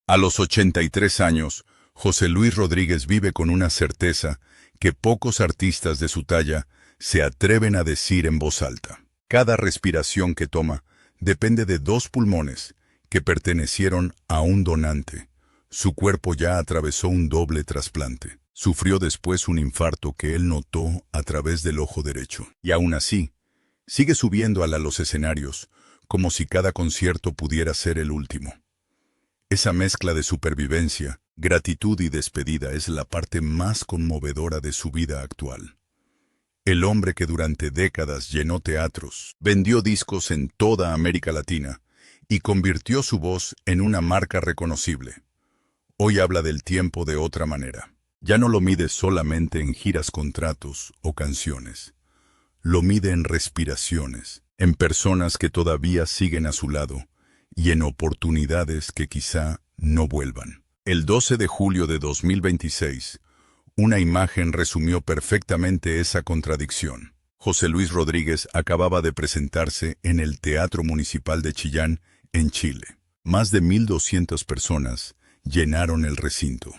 A los 83 años, José Luis Rodríguez vive con una certeza que pocos artistas de su talla se atreven a decir en voz alta. Cada respiración que toma depende de dos pulmones que pertenecieron a un donante. Su cuerpo ya atravesó un doble trasplante. Sufrió después un infarto que él notó a través del ojo derecho. Y aún así, sigue subiendo a los escenarios, como si cada concierto pudiera ser el último. Esa mezcla de supervivencia, gratitud y despedida es la parte más conmovedora de su vida actual. El hombre que durante décadas llenó teatros, vendió discos en toda América Latina y convirtió su voz en una marca reconocible. Hoy habla del tiempo de otra manera. Ya no lo mide solamente en giras, contratos o canciones. Lo mide en respiraciones, en personas que todavía siguen a su lado y en oportunidades que quizá no vuelvan. El 12 de julio de 2026, una imagen resumió perfectamente esa contradicción. José Luis Rodríguez acababa de presentarse en el Teatro Municipal de Chillán, en Chile. Más de 1,200 personas llenaron el recinto.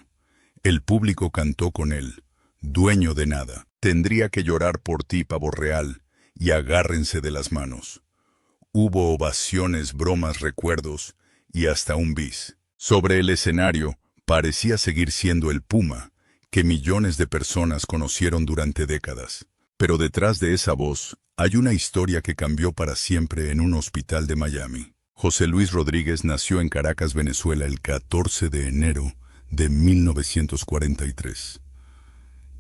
El público cantó con él, dueño de nada. Tendría que llorar por ti, pavo real, y agárrense de las manos. Hubo ovaciones, bromas, recuerdos y hasta un bis. Sobre el escenario parecía seguir siendo el Puma, que millones de personas conocieron durante décadas. Pero detrás de esa voz hay una historia que cambió para siempre en un hospital de Miami. José Luis Rodríguez nació en Caracas, Venezuela, el 14 de enero de 1943.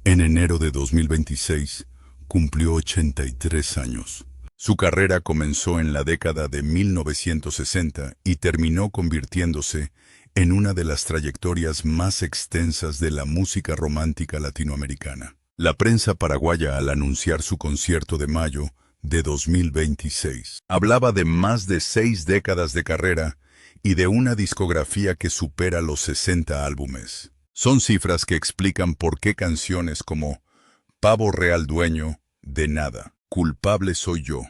En enero de 2026 cumplió 83 años. Su carrera comenzó en la década de 1960 y terminó convirtiéndose en una de las trayectorias más extensas de la música romántica latinoamericana. La prensa paraguaya, al anunciar su concierto de mayo de 2026, hablaba de más de 6 décadas de carrera y de una discografía que supera los 60 álbumes. Son cifras que explican por qué canciones como Pavo Real, dueño de nada, Culpable soy yo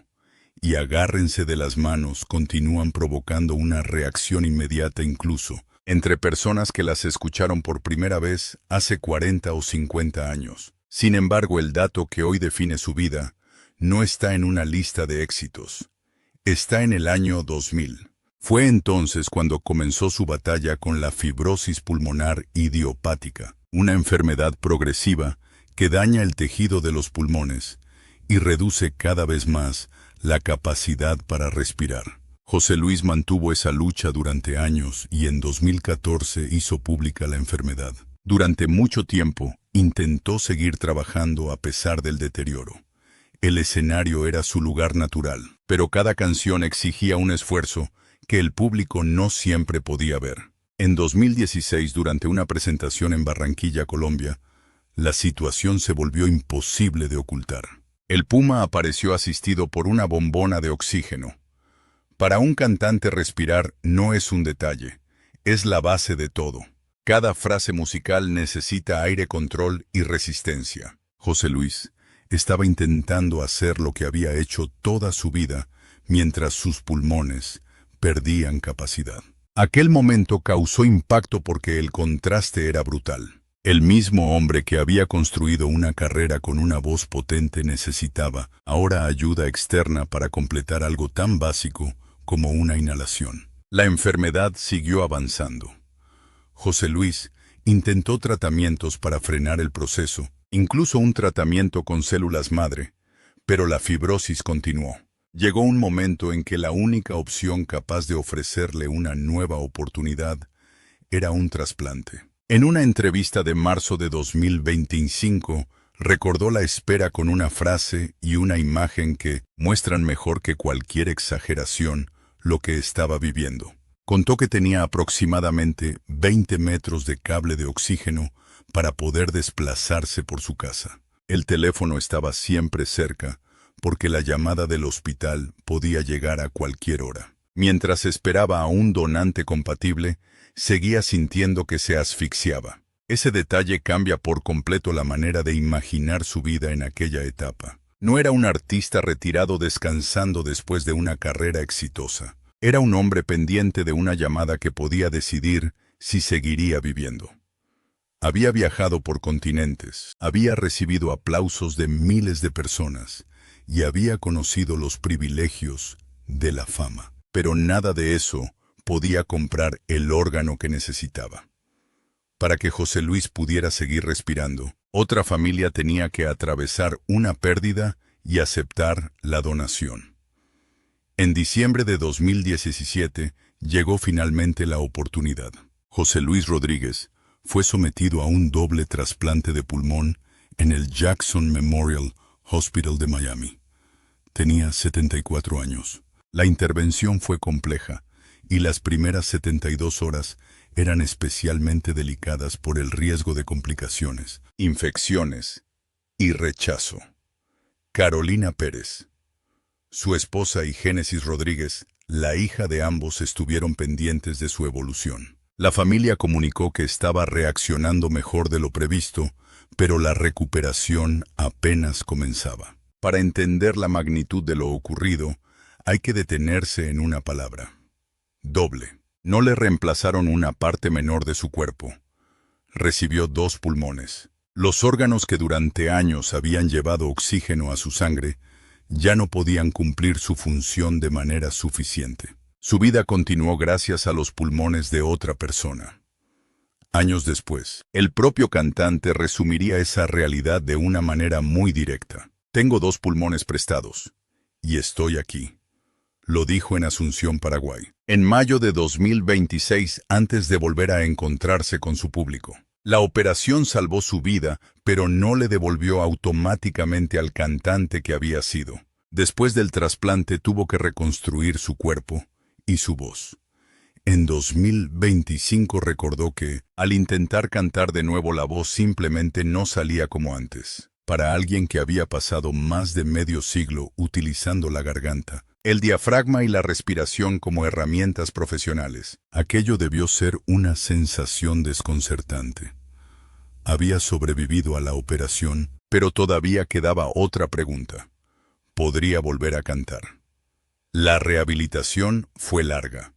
y Agárrense de las manos continúan provocando una reacción inmediata, incluso entre personas que las escucharon por primera vez hace 40 o 50 años. Sin embargo, el dato que hoy define su vida no está en una lista de éxitos. Está en el año 2000. Fue entonces cuando comenzó su batalla con la fibrosis pulmonar idiopática, una enfermedad progresiva que daña el tejido de los pulmones y reduce cada vez más la capacidad para respirar. José Luis mantuvo esa lucha durante años y en 2014 hizo pública la enfermedad. Durante mucho tiempo intentó seguir trabajando a pesar del deterioro. El escenario era su lugar natural, pero cada canción exigía un esfuerzo que el público no siempre podía ver. En 2016, durante una presentación en Barranquilla, Colombia, la situación se volvió imposible de ocultar. El Puma apareció asistido por una bombona de oxígeno. Para un cantante, respirar no es un detalle, es la base de todo. Cada frase musical necesita aire, control y resistencia. José Luis estaba intentando hacer lo que había hecho toda su vida mientras sus pulmones perdían capacidad. Aquel momento causó impacto porque el contraste era brutal. El mismo hombre que había construido una carrera con una voz potente necesitaba ahora ayuda externa para completar algo tan básico como una inhalación. La enfermedad siguió avanzando. José Luis intentó tratamientos para frenar el proceso, incluso un tratamiento con células madre, pero la fibrosis continuó. Llegó un momento en que la única opción capaz de ofrecerle una nueva oportunidad era un trasplante. En una entrevista de marzo de 2025, recordó la espera con una frase y una imagen que muestran mejor que cualquier exageración lo que estaba viviendo. Contó que tenía aproximadamente 20 metros de cable de oxígeno para poder desplazarse por su casa. El teléfono estaba siempre cerca, porque la llamada del hospital podía llegar a cualquier hora. Mientras esperaba a un donante compatible, seguía sintiendo que se asfixiaba. Ese detalle cambia por completo la manera de imaginar su vida en aquella etapa. No era un artista retirado descansando después de una carrera exitosa. Era un hombre pendiente de una llamada que podía decidir si seguiría viviendo. Había viajado por continentes, había recibido aplausos de miles de personas y había conocido los privilegios de la fama. Pero nada de eso podía comprar el órgano que necesitaba. Para que José Luis pudiera seguir respirando, otra familia tenía que atravesar una pérdida y aceptar la donación. En diciembre de 2017 llegó finalmente la oportunidad. José Luis Rodríguez fue sometido a un doble trasplante de pulmón en el Jackson Memorial Hospital de Miami. Tenía 74 años. La intervención fue compleja y las primeras 72 horas eran especialmente delicadas por el riesgo de complicaciones, infecciones y rechazo. Carolina Pérez, su esposa, y Génesis Rodríguez, la hija de ambos, estuvieron pendientes de su evolución. La familia comunicó que estaba reaccionando mejor de lo previsto, pero la recuperación apenas comenzaba. Para entender la magnitud de lo ocurrido, hay que detenerse en una palabra: doble. No le reemplazaron una parte menor de su cuerpo. Recibió 2 pulmones. Los órganos que durante años habían llevado oxígeno a su sangre ya no podían cumplir su función de manera suficiente. Su vida continuó gracias a los pulmones de otra persona. Años después, el propio cantante resumiría esa realidad de una manera muy directa. «Tengo 2 pulmones prestados y estoy aquí», lo dijo en Asunción, Paraguay, en mayo de 2026, antes de volver a encontrarse con su público. La operación salvó su vida, pero no le devolvió automáticamente al cantante que había sido. Después del trasplante tuvo que reconstruir su cuerpo y su voz. En 2025 recordó que, al intentar cantar de nuevo, la voz simplemente no salía como antes. Para alguien que había pasado más de medio siglo utilizando la garganta, el diafragma y la respiración como herramientas profesionales, aquello debió ser una sensación desconcertante. Había sobrevivido a la operación, pero todavía quedaba otra pregunta: ¿podría volver a cantar? La rehabilitación fue larga.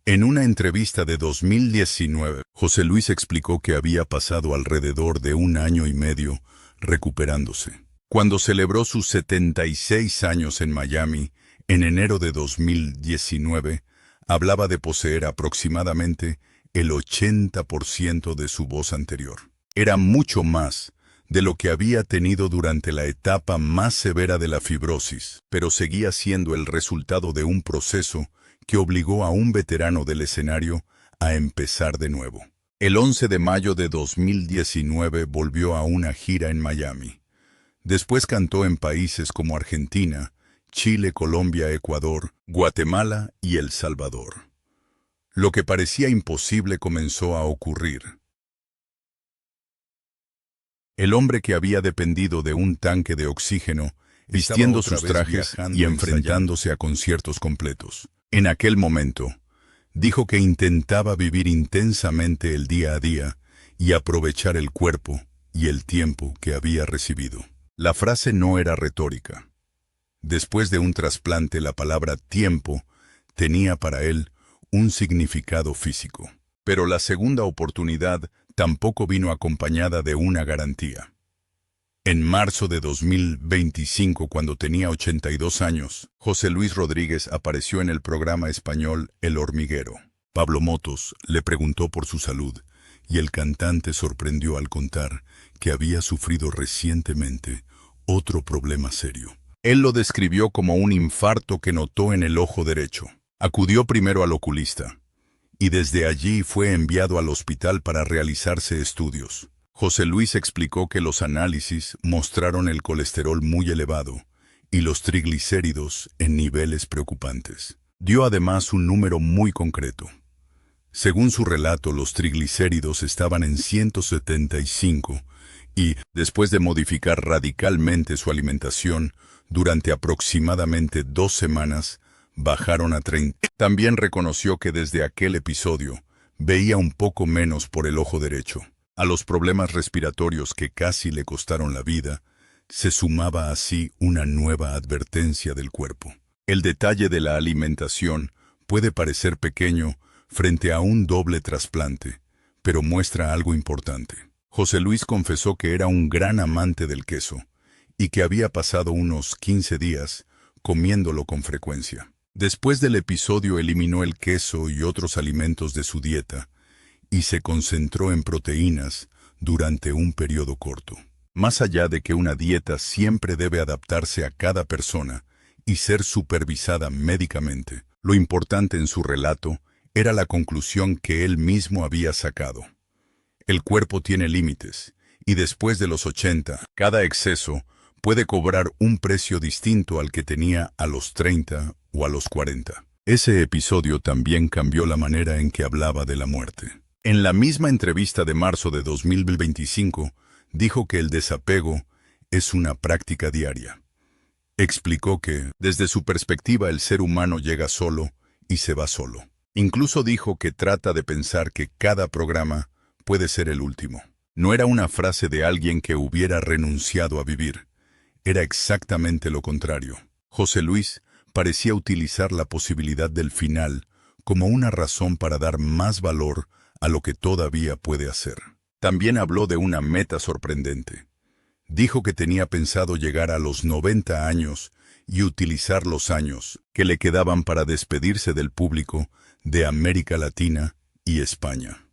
En una entrevista de 2019, José Luis explicó que había pasado alrededor de 1 año y medio recuperándose. Cuando celebró sus 76 años en Miami, en enero de 2019, hablaba de poseer aproximadamente el 80% de su voz anterior. Era mucho más de lo que había tenido durante la etapa más severa de la fibrosis, pero seguía siendo el resultado de un proceso que obligó a un veterano del escenario a empezar de nuevo. El 11 de mayo de 2019 volvió a una gira en Miami. Después cantó en países como Argentina, Chile, Colombia, Ecuador, Guatemala y El Salvador. Lo que parecía imposible comenzó a ocurrir. El hombre que había dependido de un tanque de oxígeno, vistiendo sus trajes y enfrentándose a conciertos completos. En aquel momento, dijo que intentaba vivir intensamente el día a día y aprovechar el cuerpo y el tiempo que había recibido. La frase no era retórica. Después de un trasplante, la palabra tiempo tenía para él un significado físico. Pero la segunda oportunidad tampoco vino acompañada de una garantía. En marzo de 2025, cuando tenía 82 años, José Luis Rodríguez apareció en el programa español El Hormiguero. Pablo Motos le preguntó por su salud y el cantante sorprendió al contar que había sufrido recientemente otro problema serio. Él lo describió como un infarto que notó en el ojo derecho. Acudió primero al oculista y desde allí fue enviado al hospital para realizarse estudios. José Luis explicó que los análisis mostraron el colesterol muy elevado y los triglicéridos en niveles preocupantes. Dio además un número muy concreto. Según su relato, los triglicéridos estaban en 175 y, después de modificar radicalmente su alimentación, durante aproximadamente 2 semanas, bajaron a 30. También reconoció que desde aquel episodio veía un poco menos por el ojo derecho. A los problemas respiratorios que casi le costaron la vida, se sumaba así una nueva advertencia del cuerpo. El detalle de la alimentación puede parecer pequeño frente a un doble trasplante, pero muestra algo importante. José Luis confesó que era un gran amante del queso y que había pasado unos 15 días comiéndolo con frecuencia. Después del episodio eliminó el queso y otros alimentos de su dieta y se concentró en proteínas durante un periodo corto. Más allá de que una dieta siempre debe adaptarse a cada persona y ser supervisada médicamente, lo importante en su relato era la conclusión que él mismo había sacado. El cuerpo tiene límites, y después de los 80, cada exceso puede cobrar un precio distinto al que tenía a los 30 o a los 40. Ese episodio también cambió la manera en que hablaba de la muerte. En la misma entrevista de marzo de 2025, dijo que el desapego es una práctica diaria. Explicó que, desde su perspectiva, el ser humano llega solo y se va solo. Incluso dijo que trata de pensar que cada programa puede ser el último. No era una frase de alguien que hubiera renunciado a vivir. Era exactamente lo contrario. José Luis parecía utilizar la posibilidad del final como una razón para dar más valor a lo que todavía puede hacer. También habló de una meta sorprendente. Dijo que tenía pensado llegar a los 90 años y utilizar los años que le quedaban para despedirse del público de América Latina y España.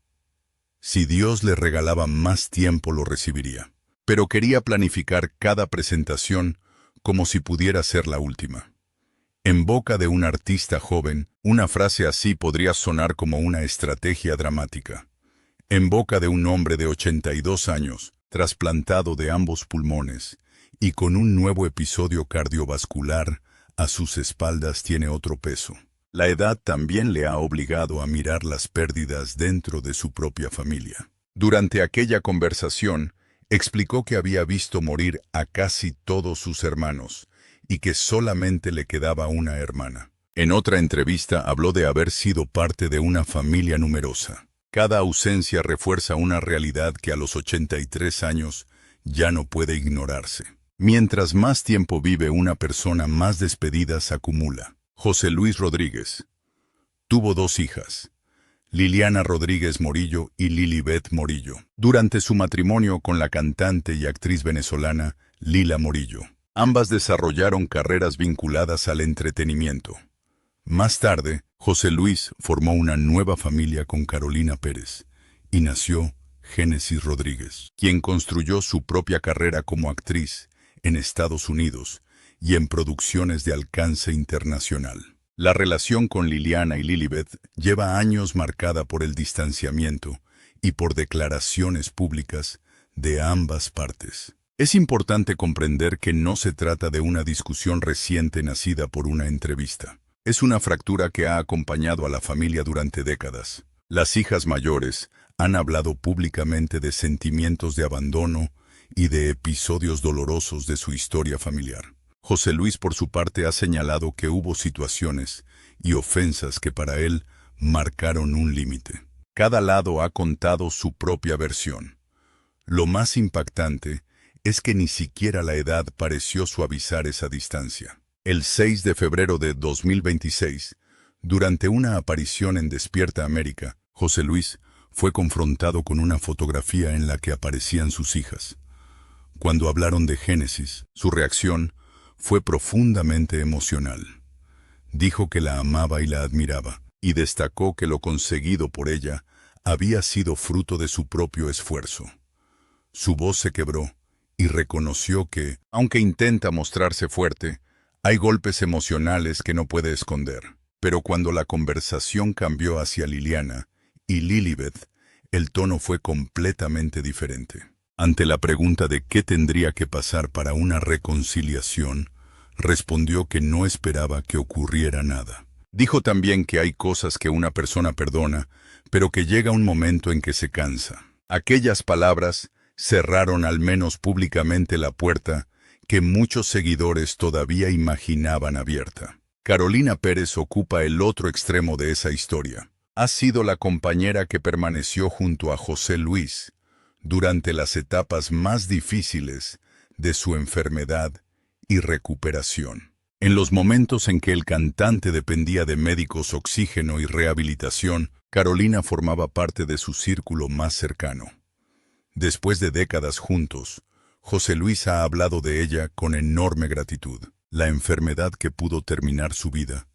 Si Dios le regalaba más tiempo, lo recibiría. Pero quería planificar cada presentación como si pudiera ser la última. En boca de un artista joven, una frase así podría sonar como una estrategia dramática. En boca de un hombre de 82 años, trasplantado de ambos pulmones, y con un nuevo episodio cardiovascular a sus espaldas, tiene otro peso. La edad también le ha obligado a mirar las pérdidas dentro de su propia familia. Durante aquella conversación, explicó que había visto morir a casi todos sus hermanos y que solamente le quedaba una hermana. En otra entrevista habló de haber sido parte de una familia numerosa. Cada ausencia refuerza una realidad que a los 83 años ya no puede ignorarse. Mientras más tiempo vive una persona, más despedidas acumula. José Luis Rodríguez tuvo 2 hijas, Liliana Rodríguez Morillo y Lilibet Morillo, durante su matrimonio con la cantante y actriz venezolana Lila Morillo. Ambas desarrollaron carreras vinculadas al entretenimiento. Más tarde, José Luis formó una nueva familia con Carolina Pérez y nació Génesis Rodríguez, quien construyó su propia carrera como actriz en Estados Unidos y en producciones de alcance internacional. La relación con Liliana y Lilibet lleva años marcada por el distanciamiento y por declaraciones públicas de ambas partes. Es importante comprender que no se trata de una discusión reciente nacida por una entrevista. Es una fractura que ha acompañado a la familia durante décadas. Las hijas mayores han hablado públicamente de sentimientos de abandono y de episodios dolorosos de su historia familiar. José Luis, por su parte, ha señalado que hubo situaciones y ofensas que para él marcaron un límite. Cada lado ha contado su propia versión. Lo más impactante es que ni siquiera la edad pareció suavizar esa distancia. El 6 de febrero de 2026, durante una aparición en Despierta América, José Luis fue confrontado con una fotografía en la que aparecían sus hijas. Cuando hablaron de Génesis, su reacción fue profundamente emocional. Dijo que la amaba y la admiraba, y destacó que lo conseguido por ella había sido fruto de su propio esfuerzo. Su voz se quebró y reconoció que, aunque intenta mostrarse fuerte, hay golpes emocionales que no puede esconder. Pero cuando la conversación cambió hacia Liliana y Lilibet, el tono fue completamente diferente. Ante la pregunta de qué tendría que pasar para una reconciliación, respondió que no esperaba que ocurriera nada. Dijo también que hay cosas que una persona perdona, pero que llega un momento en que se cansa. Aquellas palabras cerraron al menos públicamente la puerta que muchos seguidores todavía imaginaban abierta. Carolina Pérez ocupa el otro extremo de esa historia. Ha sido la compañera que permaneció junto a José Luis durante las etapas más difíciles de su enfermedad y recuperación. En los momentos en que el cantante dependía de médicos, oxígeno y rehabilitación, Carolina formaba parte de su círculo más cercano. Después de décadas juntos, José Luis ha hablado de ella con enorme gratitud. La enfermedad que pudo terminar su vida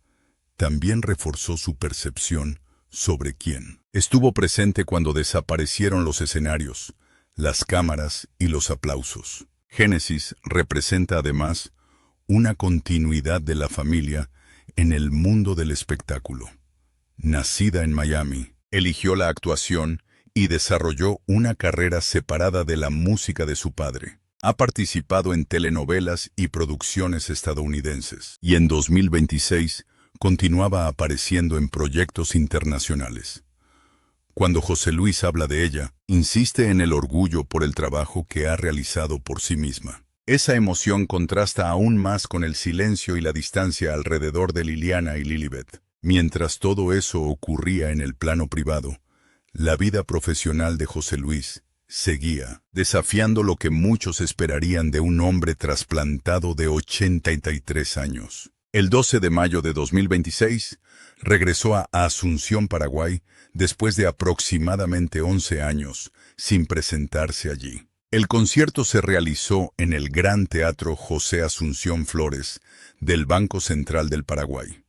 también reforzó su percepción sobre quién. Estuvo presente cuando desaparecieron los escenarios, las cámaras y los aplausos. Génesis representa además una continuidad de la familia en el mundo del espectáculo. Nacida en Miami, eligió la actuación y desarrolló una carrera separada de la música de su padre. Ha participado en telenovelas y producciones estadounidenses, y en 2026 continuaba apareciendo en proyectos internacionales. Cuando José Luis habla de ella, insiste en el orgullo por el trabajo que ha realizado por sí misma. Esa emoción contrasta aún más con el silencio y la distancia alrededor de Liliana y Lilibet. Mientras todo eso ocurría en el plano privado, la vida profesional de José Luis seguía, desafiando lo que muchos esperarían de un hombre trasplantado de 83 años. El 12 de mayo de 2026, regresó a Asunción, Paraguay, después de aproximadamente 11 años sin presentarse allí. El concierto se realizó en el Gran Teatro José Asunción Flores del Banco Central del Paraguay.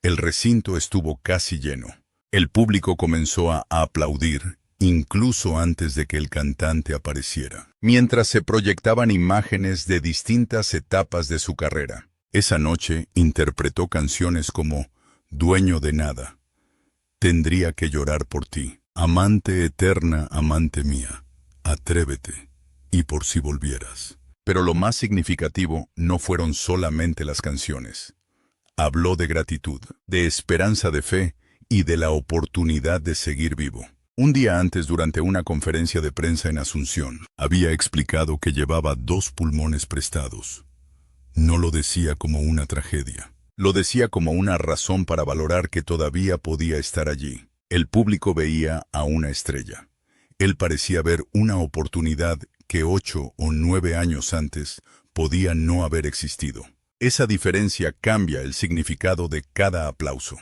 El recinto estuvo casi lleno. El público comenzó a aplaudir, incluso antes de que el cantante apareciera, mientras se proyectaban imágenes de distintas etapas de su carrera. Esa noche interpretó canciones como Dueño de Nada, Tendría que llorar por ti, Amante eterna, amante mía, Atrévete, y Por si volvieras. Pero lo más significativo no fueron solamente las canciones. Habló de gratitud, de esperanza, de fe y de la oportunidad de seguir vivo. Un día antes, durante una conferencia de prensa en Asunción, había explicado que llevaba 2 pulmones prestados. No lo decía como una tragedia. Lo decía como una razón para valorar que todavía podía estar allí. El público veía a una estrella. Él parecía ver una oportunidad que 8 o 9 años antes podía no haber existido. Esa diferencia cambia el significado de cada aplauso.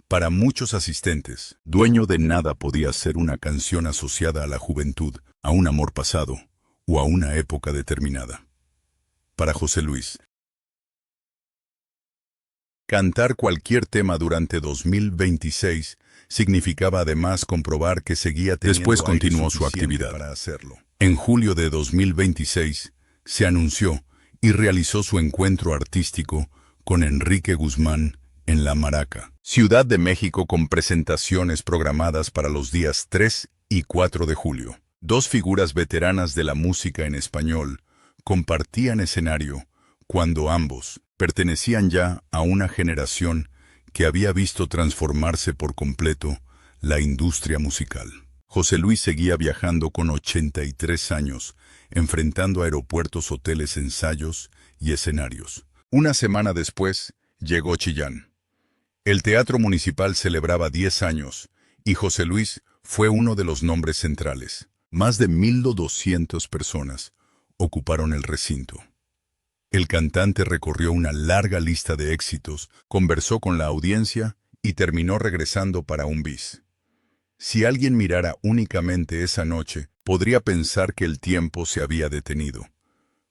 Para muchos asistentes, Dueño de Nada podía ser una canción asociada a la juventud, a un amor pasado o a una época determinada. Para José Luis, cantar cualquier tema durante 2026 significaba además comprobar que seguía teniendo Después aire continuó su suficiente actividad. para hacerlo. En julio de 2026 se anunció y realizó su encuentro artístico con Enrique Guzmán en La Maraca, Ciudad de México, con presentaciones programadas para los días 3 y 4 de julio. 2 figuras veteranas de la música en español compartían escenario cuando ambos pertenecían ya a una generación que había visto transformarse por completo la industria musical. José Luis seguía viajando con 83 años, enfrentando aeropuertos, hoteles, ensayos y escenarios. Una semana después, llegó Chillán. El Teatro Municipal celebraba 10 años y José Luis fue uno de los nombres centrales. Más de 1,200 personas ocuparon el recinto. El cantante recorrió una larga lista de éxitos, conversó con la audiencia y terminó regresando para un bis. Si alguien mirara únicamente esa noche, podría pensar que el tiempo se había detenido.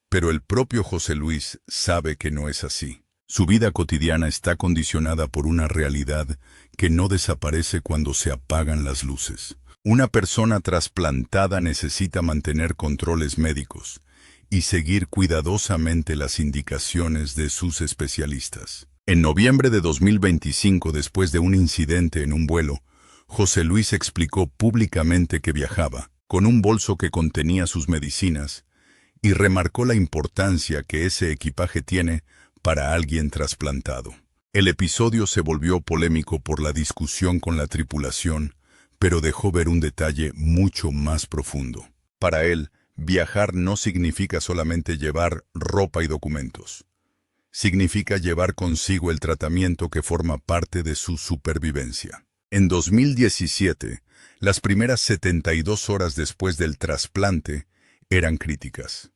Pero el propio José Luis sabe que no es así. Su vida cotidiana está condicionada por una realidad que no desaparece cuando se apagan las luces. Una persona trasplantada necesita mantener controles médicos y seguir cuidadosamente las indicaciones de sus especialistas. En noviembre de 2025, después de un incidente en un vuelo, José Luis explicó públicamente que viajaba con un bolso que contenía sus medicinas y remarcó la importancia que ese equipaje tiene para alguien trasplantado. El episodio se volvió polémico por la discusión con la tripulación, pero dejó ver un detalle mucho más profundo. Para él, viajar no significa solamente llevar ropa y documentos. Significa llevar consigo el tratamiento que forma parte de su supervivencia. En 2017, las primeras 72 horas después del trasplante eran críticas.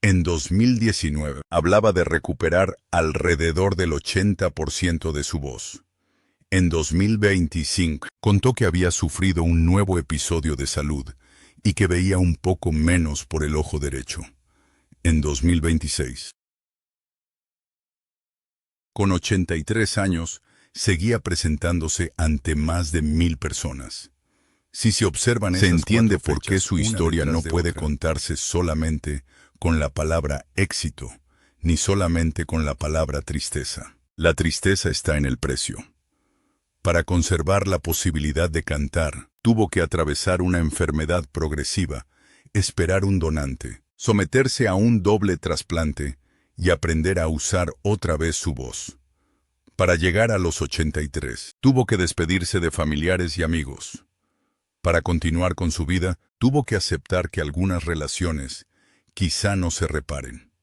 En 2019, hablaba de recuperar alrededor del 80% de su voz. En 2025, contó que había sufrido un nuevo episodio de salud y que veía un poco menos por el ojo derecho. En 2026, con 83 años, seguía presentándose ante más de 1000 personas. Si se observan se entiende por qué su historia no puede contarse solamente con la palabra éxito, ni solamente con la palabra tristeza. La tristeza está en el precio. Para conservar la posibilidad de cantar, tuvo que atravesar una enfermedad progresiva, esperar un donante, someterse a un doble trasplante y aprender a usar otra vez su voz. Para llegar a los 83, tuvo que despedirse de familiares y amigos. Para continuar con su vida, tuvo que aceptar que algunas relaciones quizá no se reparen.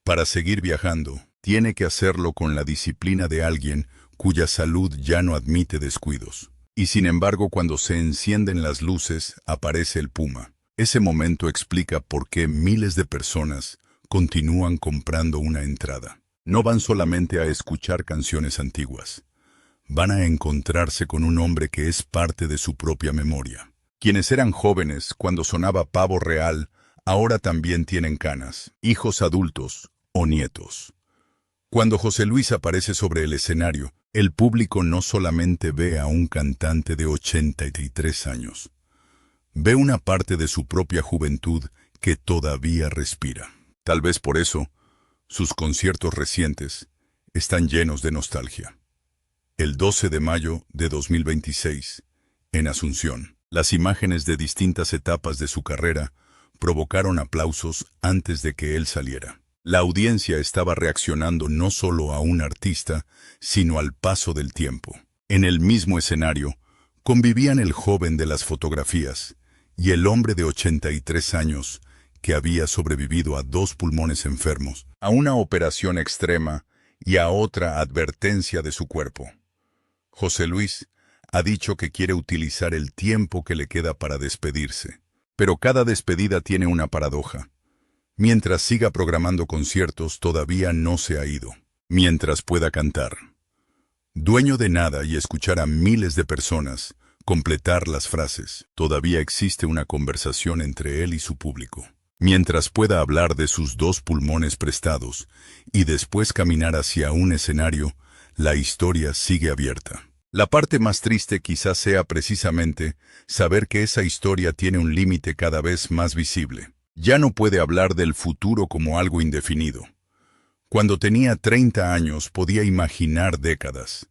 Para seguir viajando, tiene que hacerlo con la disciplina de alguien cuya salud ya no admite descuidos. Y sin embargo, cuando se encienden las luces, aparece el puma. Ese momento explica por qué miles de personas continúan comprando una entrada. No van solamente a escuchar canciones antiguas. Van a encontrarse con un hombre que es parte de su propia memoria. Quienes eran jóvenes cuando sonaba Pavo Real, ahora también tienen canas, hijos adultos o nietos. Cuando José Luis aparece sobre el escenario, el público no solamente ve a un cantante de 83 años, ve una parte de su propia juventud que todavía respira. Tal vez por eso, sus conciertos recientes están llenos de nostalgia. El 12 de mayo de 2026, en Asunción, las imágenes de distintas etapas de su carrera provocaron aplausos antes de que él saliera. La audiencia estaba reaccionando no solo a un artista, sino al paso del tiempo. En el mismo escenario, convivían el joven de las fotografías y el hombre de 83 años que había sobrevivido a 2 pulmones enfermos, a una operación extrema y a otra advertencia de su cuerpo. José Luis ha dicho que quiere utilizar el tiempo que le queda para despedirse. Pero cada despedida tiene una paradoja. Mientras siga programando conciertos, todavía no se ha ido. Mientras pueda cantar. Dueño de nada y escuchar a miles de personas completar las frases, todavía existe una conversación entre él y su público. Mientras pueda hablar de sus 2 pulmones prestados y después caminar hacia un escenario, la historia sigue abierta. La parte más triste quizás sea precisamente saber que esa historia tiene un límite cada vez más visible. Ya no puede hablar del futuro como algo indefinido. Cuando tenía 30 años podía imaginar décadas.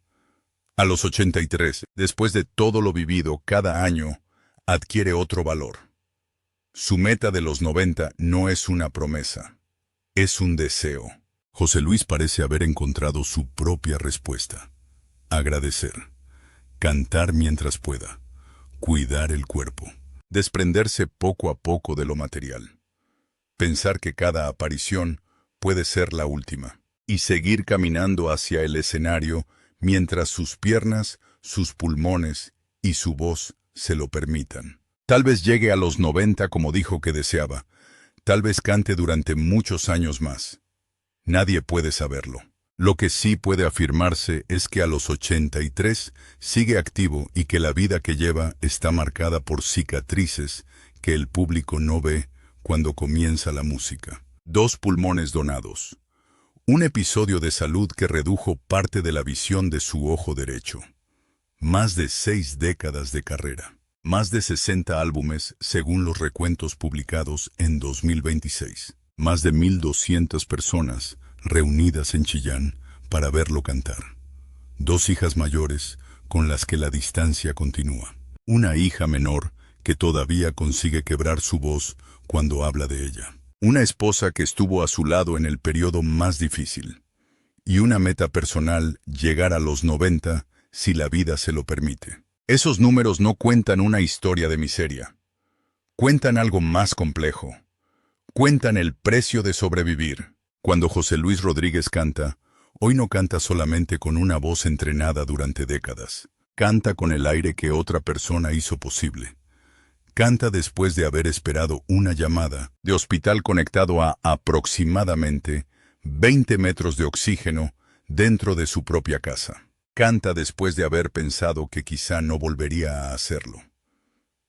A los 83, después de todo lo vivido, cada año adquiere otro valor. Su meta de los 90 no es una promesa, es un deseo. José Luis parece haber encontrado su propia respuesta. Agradecer. Cantar mientras pueda. Cuidar el cuerpo. Desprenderse poco a poco de lo material. Pensar que cada aparición puede ser la última. Y seguir caminando hacia el escenario mientras sus piernas, sus pulmones y su voz se lo permitan. Tal vez llegue a los 90 como dijo que deseaba. Tal vez cante durante muchos años más. Nadie puede saberlo. Lo que sí puede afirmarse es que a los 83 sigue activo y que la vida que lleva está marcada por cicatrices que el público no ve cuando comienza la música. 2 pulmones donados. Un episodio de salud que redujo parte de la visión de su ojo derecho. Más de 6 décadas de carrera. Más de 60 álbumes según los recuentos publicados en 2026. Más de 1,200 personas reunidas en Chillán para verlo cantar. 2 hijas mayores con las que la distancia continúa. Una hija menor que todavía consigue quebrar su voz cuando habla de ella. Una esposa que estuvo a su lado en el periodo más difícil. Y una meta personal, llegar a los 90 si la vida se lo permite. Esos números no cuentan una historia de miseria. Cuentan algo más complejo. Cuentan el precio de sobrevivir. Cuando José Luis Rodríguez canta, hoy no canta solamente con una voz entrenada durante décadas. Canta con el aire que otra persona hizo posible. Canta después de haber esperado una llamada de hospital conectado a aproximadamente 20 metros de oxígeno dentro de su propia casa. Canta después de haber pensado que quizá no volvería a hacerlo.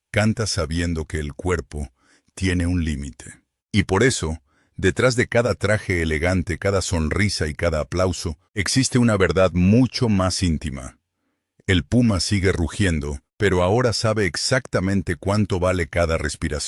Canta sabiendo que el cuerpo tiene un límite. Y por eso, detrás de cada traje elegante, cada sonrisa y cada aplauso, existe una verdad mucho más íntima. El puma sigue rugiendo, pero ahora sabe exactamente cuánto vale cada respiración.